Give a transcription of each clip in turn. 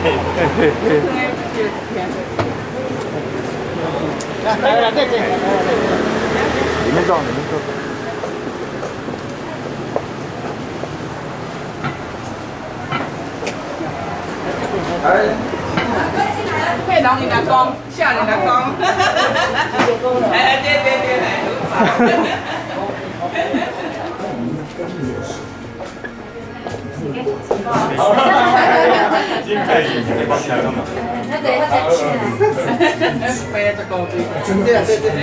来，对对，里面坐，里面坐。配老人阿公，少年阿公。哎，对。金佩你在帮他干嘛？飞啊，这个对。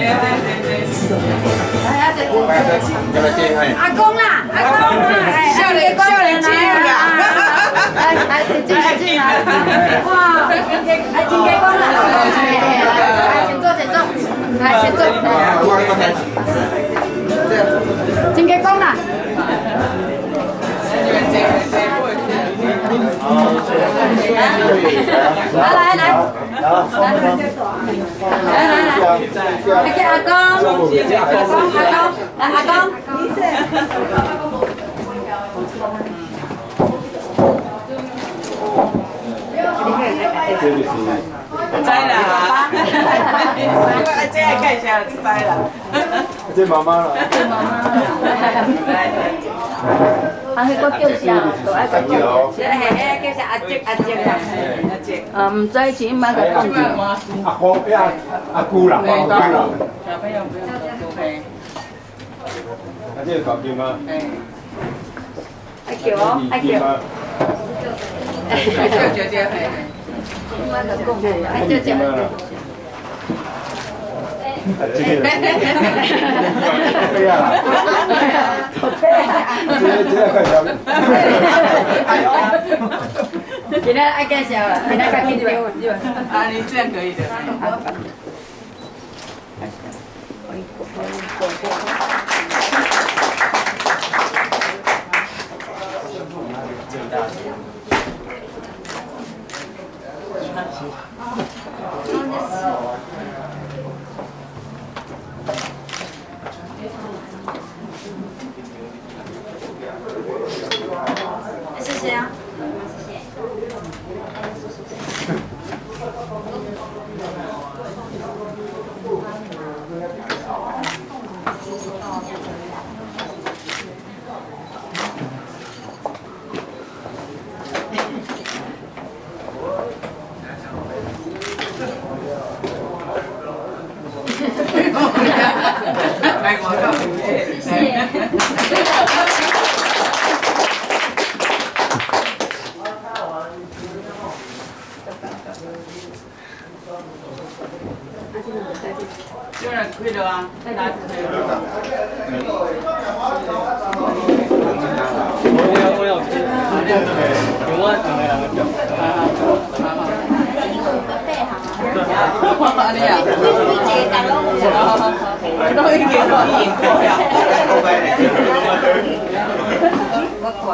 阿公啦，少年亲啦，来，进来，哇，来金鸡公啦，来，请坐，来，先坐，金鸡公啦。来，阿公，来阿公，知啦，阿姐介绍就知啦。这妈妈啦。啊，迄个叫啥？都爱个叫，叫啥？阿姐啦。唔知钱买个讲字。阿公阿姑啦，阿姑啦。小朋友不用多陪。阿姐搞掂吗？爱叫哦，爱叫。叫嘿。买个讲字，爱叫。这个。对呀。这快点。今天爱介绍了，今天该去丢。啊，你这样可以的。谢谢啊。来，我有人可以的啊，再拿可以的。我有去，有我两个人的表。你啊？都已经我挂。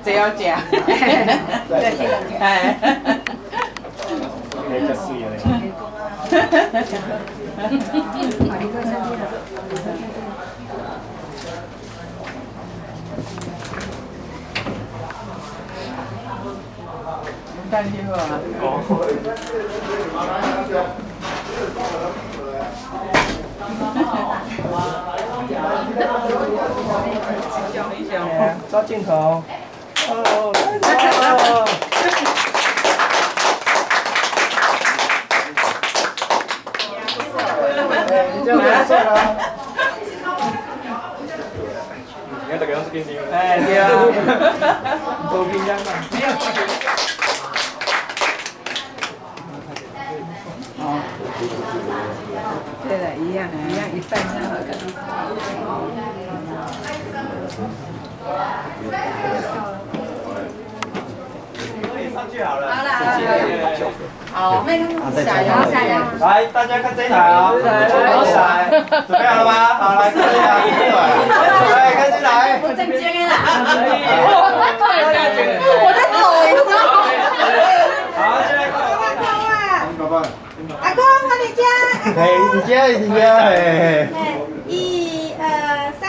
这要吃。哎。你个水啊！干净不啊？抓镜头。哦。你这样不错了。你看这个样子给你。哎，对啊。多冰箱嘛。没有。哦。对了，一样，一半那个。上去好了。好啦，好，下腰。来，大家看这一台啊！来，准备好了吗？好，来，看这一台，来，看这一台。我正经的啦。我在抖。好，现在阿公，我的家。哎，你家哎。1、2、3。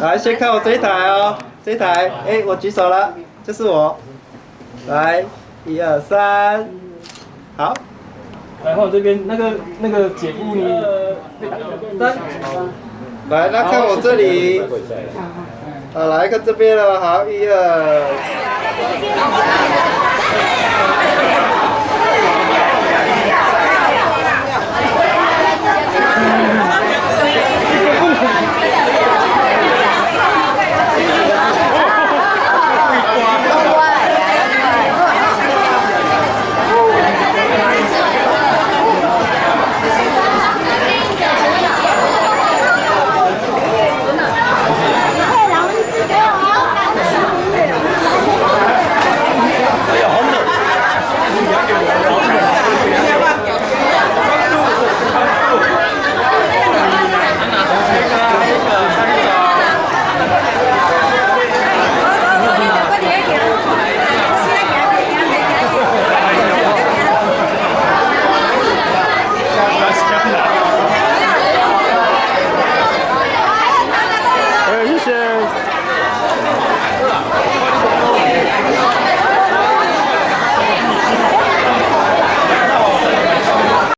来，先看我这一台哦，这一台，哎，我举手了，这是我。来，1、2、3，好。然后这边那个姐夫你3，来，那看我这里。好，来看这边了，好，1、2。